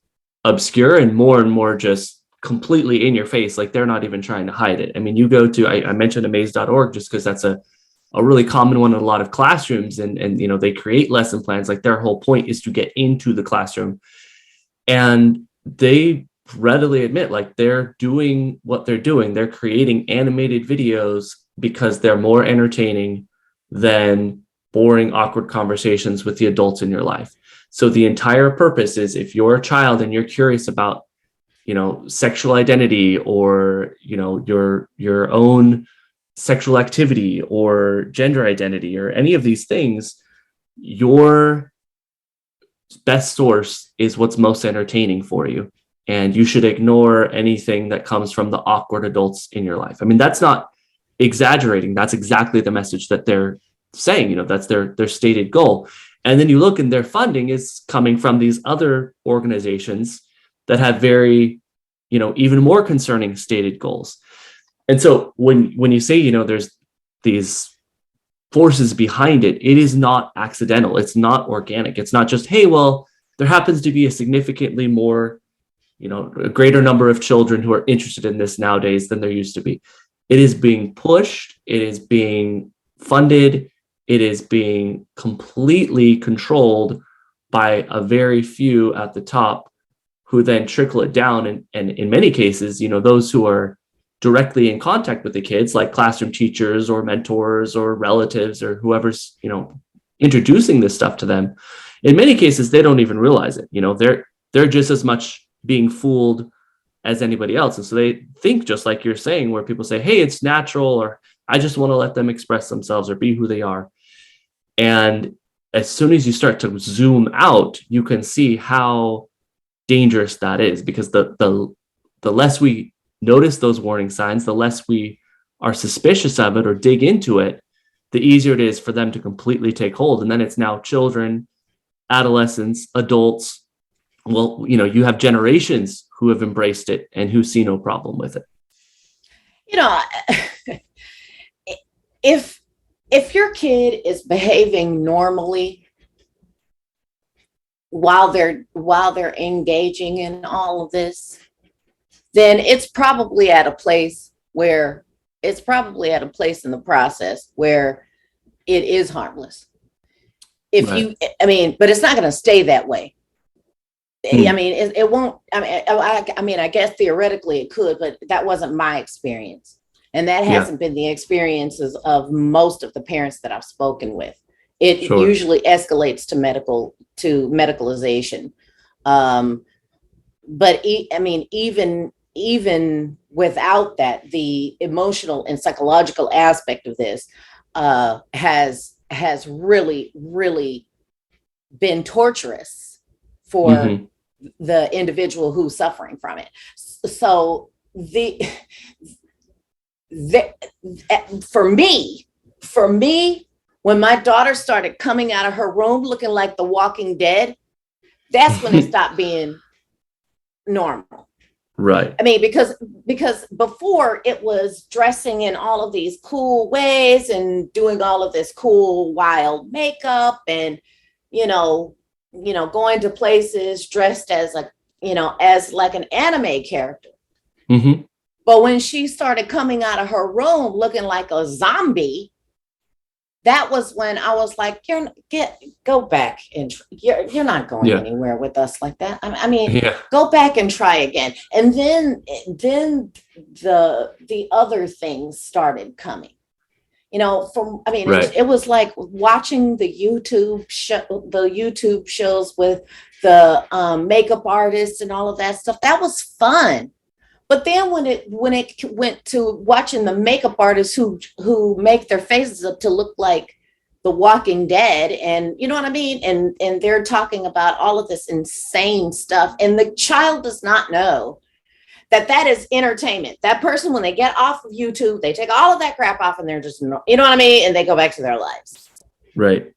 obscure and more just completely in your face. Like they're not even trying to hide it. I mean, you go to, I mentioned amaze.org just because that's a really common one in a lot of classrooms, and they create lesson plans. Like their whole point is to get into the classroom, and they readily admit like they're doing what they're doing. They're creating animated videos because they're more entertaining than boring, awkward conversations with the adults in your life. So the entire purpose is, if you're a child and you're curious about, sexual identity or, your own sexual activity or gender identity or any of these things, your best source is what's most entertaining for you. And you should ignore anything that comes from the awkward adults in your life. I mean, that's not exaggerating. That's exactly the message that they're saying. That's their stated goal. And then you look, and their funding is coming from these other organizations that have very, even more concerning stated goals. And so when you say, there's these forces behind it, it is not accidental. It's not organic. It's not just, hey, well, there happens to be a significantly more, a greater number of children who are interested in this nowadays than there used to be. It is being pushed. It is being funded. It is being completely controlled by a very few at the top, who then trickle it down. And in many cases, those who are directly in contact with the kids, like classroom teachers or mentors or relatives or whoever's, introducing this stuff to them, in many cases, they don't even realize it. They're just as much being fooled as anybody else. And so they think, just like you're saying, where people say, hey, it's natural, or I just want to let them express themselves or be who they are. And as soon as you start to zoom out, you can see how dangerous that is, because the less we notice those warning signs, the less we are suspicious of it or dig into it, the easier it is for them to completely take hold. And then it's now children, adolescents, adults. Well, you have generations who have embraced it and who see no problem with it. If your kid is behaving normally while they're engaging in all of this, then it's probably at a place in the process where it is harmless. But it's not going to stay that way. I mean, it won't. I mean, I guess theoretically it could, but that wasn't my experience. And that hasn't been the experiences of most of the parents that I've spoken with. It usually escalates to medicalization. But I mean, even without that, the emotional and psychological aspect of this has really, really been torturous for the individual who's suffering from it. So for me, when my daughter started coming out of her room looking like the Walking Dead, that's when it stopped being normal. Right. I mean, because before it was dressing in all of these cool ways and doing all of this cool, wild makeup and, going to places dressed as as like an anime character. Mm-hmm. But when she started coming out of her room looking like a zombie, that was when I was like, go back and you're not going anywhere with us like that. I mean, go back and try again. And then the other things started coming, it was like watching the YouTube shows with the makeup artists and all of that stuff. That was fun. But then when it went to watching the makeup artists who make their faces up to look like the Walking Dead, and you know what I mean? And they're talking about all of this insane stuff. And the child does not know that is entertainment. That person, when they get off of YouTube, they take all of that crap off and they're just, you know what I mean? And they go back to their lives. Right.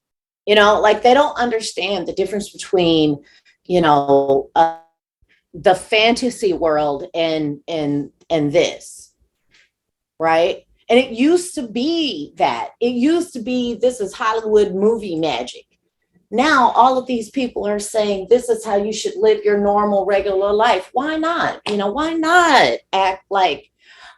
Like they don't understand the difference between, the fantasy world and this, right? And it used to be this is Hollywood movie magic. Now all of these people are saying this is how you should live your normal regular life. Why not? Why not act like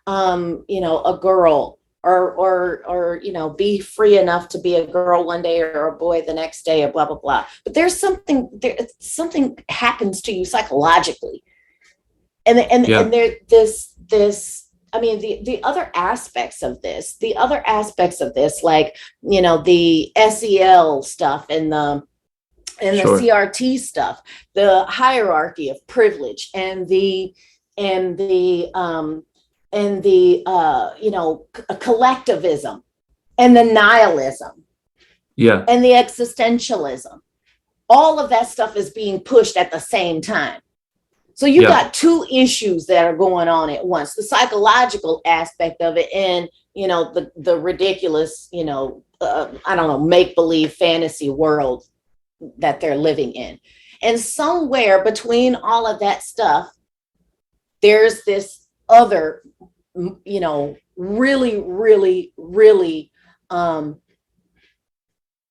a girl or be free enough to be a girl one day or a boy the next day or blah blah blah. But there's something happens to you psychologically, and there the other aspects of this, like the SEL stuff and the CRT stuff, the hierarchy of privilege and the collectivism and the nihilism and the existentialism. All of that stuff is being pushed at the same time. So you got two issues that are going on at once: the psychological aspect of it and the ridiculous make-believe fantasy world that they're living in. And somewhere between all of that stuff, there's this other really, really, really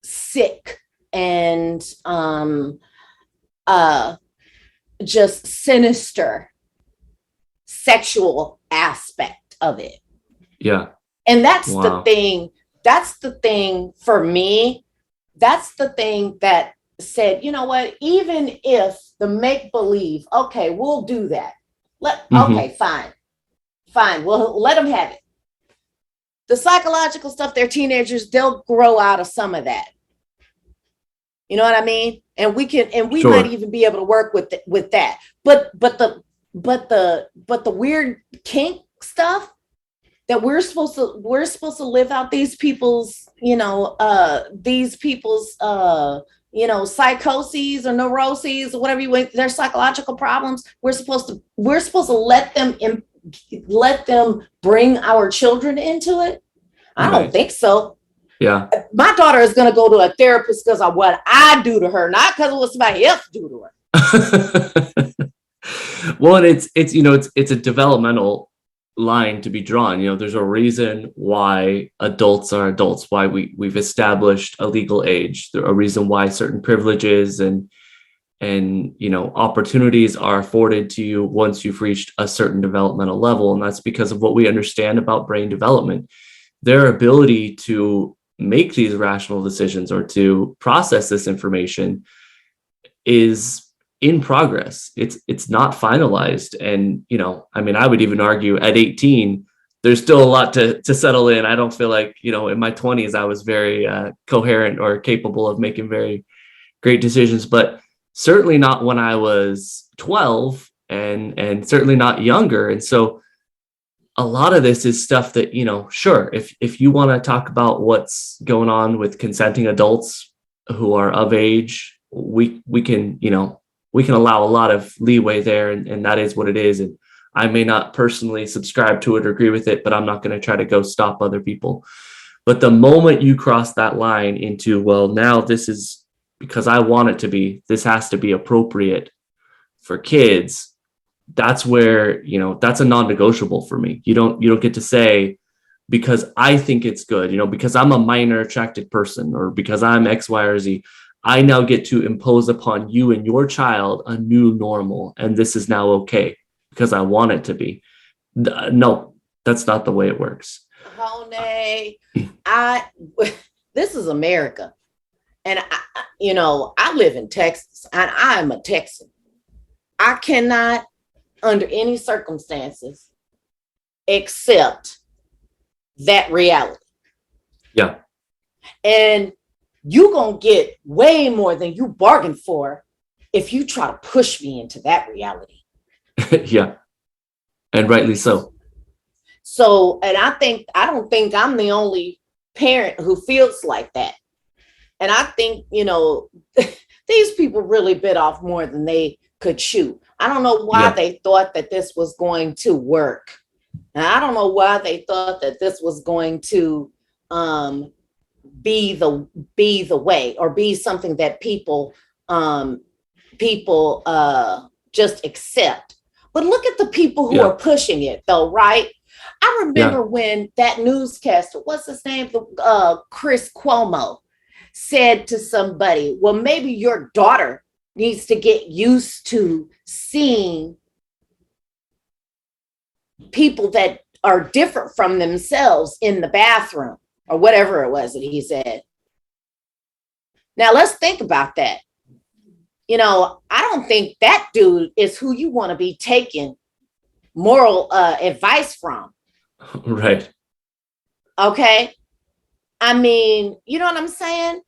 sick and just sinister sexual aspect of it. And that's the thing for me. That's the thing that said, you know what, even if the make-believe, okay, we'll do that. Okay, fine. Well, let them have it. The psychological stuff, they're teenagers, they'll grow out of some of that. You know what I mean? And we might even be able to work with that. But the weird kink stuff that we're supposed to live out these people's psychoses or neuroses or whatever their psychological problems. We're supposed to let them bring our children into it. I don't think so. My daughter is going to go to a therapist because of what I do to her, not because of what somebody else do to her. Well, and it's a developmental line to be drawn. There's a reason why adults are adults, why we've established a legal age, a reason why certain privileges and opportunities are afforded to you once you've reached a certain developmental level. And that's because of what we understand about brain development. Their ability to make these rational decisions or to process this information is in progress. It's not finalized. And, I would even argue at 18, there's still a lot to settle in. I don't feel like, in my 20s, I was very coherent or capable of making very great decisions, but certainly not when I was 12 and certainly not younger. And so a lot of this is stuff that, sure, if you want to talk about what's going on with consenting adults who are of age, we can allow a lot of leeway there, and that is what it is. And I may not personally subscribe to it or agree with it, but I'm not going to try to go stop other people. But the moment you cross that line into, well, now this is because I want it to be, this has to be appropriate for kids, that's where, that's a non-negotiable for me. You don't get to say, because I think it's good, because I'm a minor attracted person, or because I'm X, Y, or Z, I now get to impose upon you and your child a new normal, and this is now okay because I want it to be. No, that's not the way it works. Honey, this is America. And I live in Texas, and I'm a Texan. I cannot, under any circumstances, accept that reality. Yeah. And you're going to get way more than you bargained for if you try to push me into that reality. Yeah. And rightly so. So, and I don't think I'm the only parent who feels like that. And I think, these people really bit off more than they could chew. I don't know why they thought that this was going to work. And I don't know why they thought that this was going to be the way, or be something that people just accept. But look at the people who are pushing it, though, right? I remember when that newscaster, what's his name, Chris Cuomo, said to somebody, well, maybe your daughter needs to get used to seeing people that are different from themselves in the bathroom, or whatever it was that he said. Now let's think about that. I don't think that dude is who you want to be taking moral advice from. Right. Okay. I mean, you know what I'm saying?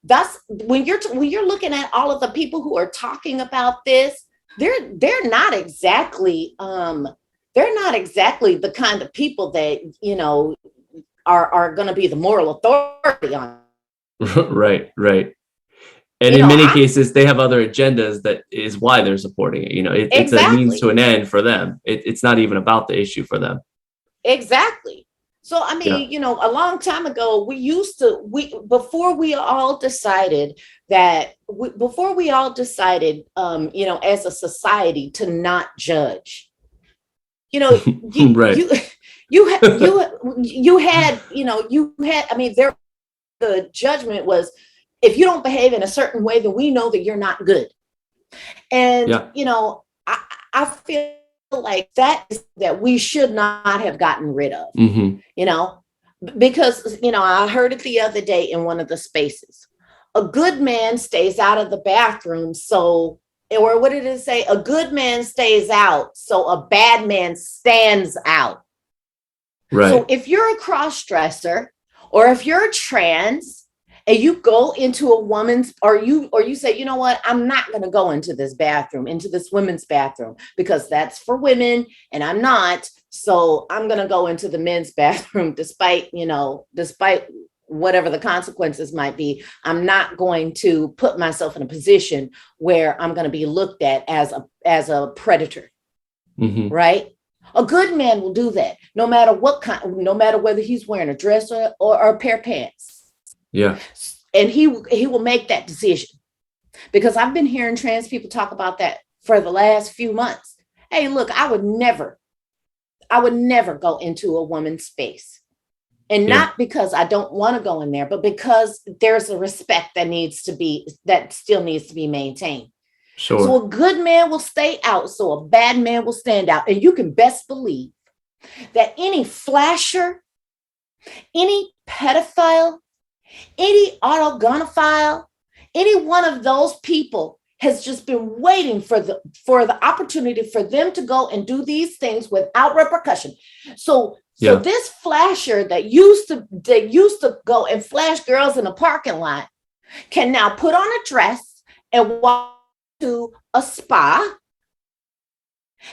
That's when you're looking at all of the people who are talking about this, they're not exactly the kind of people that are going to be the moral authority on. Right. And in many cases, they have other agendas. That is why they're supporting it. It's a means to an end for them. It's not even about the issue for them. Exactly. So, I mean, a long time ago, before we all decided, as a society, to not judge, right. The judgment was, if you don't behave in a certain way, then we know that you're not good. And, I feel like that we should not have gotten rid of, because, I heard it the other day in one of the spaces. A good man stays out of the bathroom. So, or what did it say? A good man stays out, so a bad man stands out. Right. So if you're a cross-dresser, or if you're trans, and you go into a woman's, or you say, you know what, I'm not going to go into this women's bathroom, because that's for women and I'm not. So I'm going to go into the men's bathroom, despite whatever the consequences might be. I'm not going to put myself in a position where I'm going to be looked at as a predator. Mm-hmm. Right? A good man will do that, no matter whether he's wearing a dress or a pair of pants. Yeah. And he will make that decision, because I've been hearing trans people talk about that for the last few months. Hey, look, I would never go into a woman's space, and not because I don't want to go in there, but because there's a respect that still needs to be maintained. Sure. So a good man will stay out, so a bad man will stand out. And you can best believe that any flasher, any pedophile, any autogonophile, any one of those people has just been waiting for the opportunity for them to go and do these things without repercussion. So So Yeah. this flasher that used to go and flash girls in a parking lot can now put on a dress and walk to a spa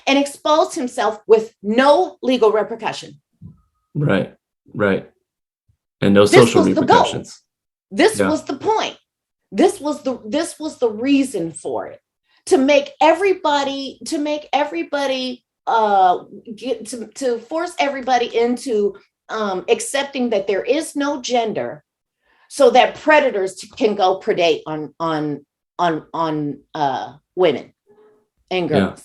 and expose himself with no legal repercussion. Right. Right. And no This social was the goal. repercussions. This Yeah. was the point. This was the reason for it. To make everybody to force everybody into accepting that there is no gender, so that predators can go predate on women and girls.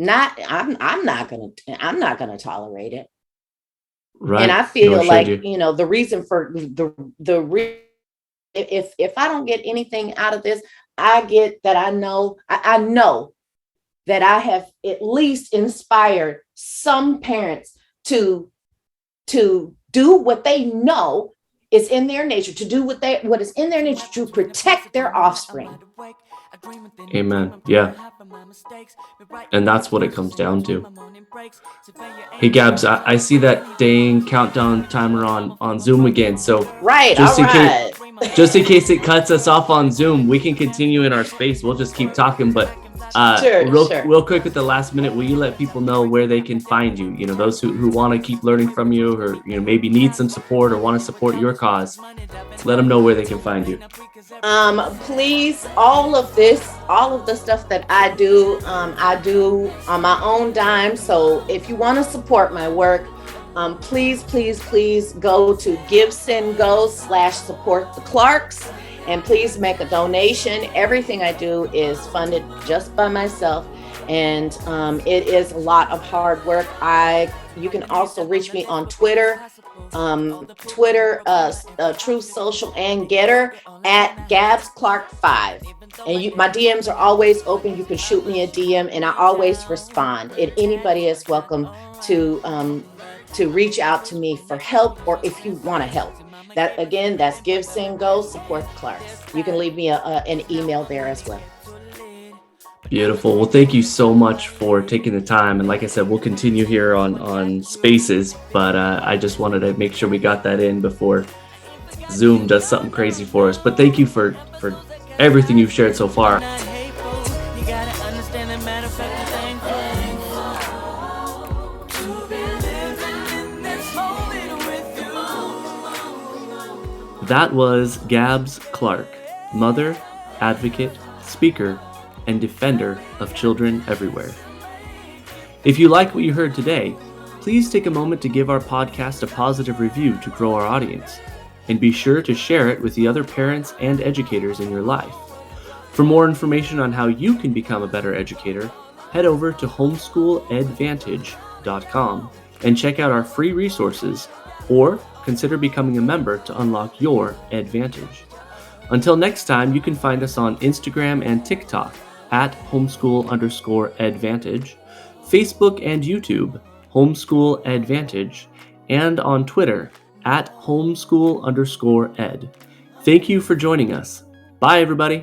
I'm not gonna tolerate it. Right. And I feel Nor should like you. the reason for if I don't get anything out of this, I get that I know that I have at least inspired some parents to do what they know is in their nature, to do what is in their nature, to protect their offspring. Amen. Yeah. And that's what it comes down to. Hey, Gabs, I see that dang countdown timer on Zoom again. So Right. just All in right. just in case it cuts us off on Zoom, we can continue in our space. We'll just keep talking. But Sure. real quick with the last minute, will you let people know where they can find you? Those who want to keep learning from you, or maybe need some support or want to support your cause. Let them know where they can find you. Please, all of the stuff that I do on my own dime. So if you want to support my work, please go to GiveSendGo/support the Clarks, and please make a donation. Everything I do is funded just by myself, and it is a lot of hard work. You can also reach me on Twitter, Truth Social, and Getter at Gabs Clark 5. And my DMs are always open. You can shoot me a DM, and I always respond. And anybody is welcome to reach out to me for help, or if you want to help. That's Give, Send, Go, Support the Clarks. You can leave me an email there as well. Beautiful. Well, thank you so much for taking the time. And like I said, we'll continue here on Spaces, but I just wanted to make sure we got that in before Zoom does something crazy for us. But thank you for everything you've shared so far. That was Gabs Clark, mother, advocate, speaker, and defender of children everywhere. If you like what you heard today, please take a moment to give our podcast a positive review to grow our audience, and be sure to share it with the other parents and educators in your life. For more information on how you can become a better educator, head over to homeschooladvantage.com and check out our free resources, or consider becoming a member to unlock your advantage. Until next time, you can find us on Instagram and TikTok at homeschool_advantage, Facebook and YouTube, Homeschool Advantage, and on Twitter at homeschool_ed. Thank you for joining us. Bye, everybody.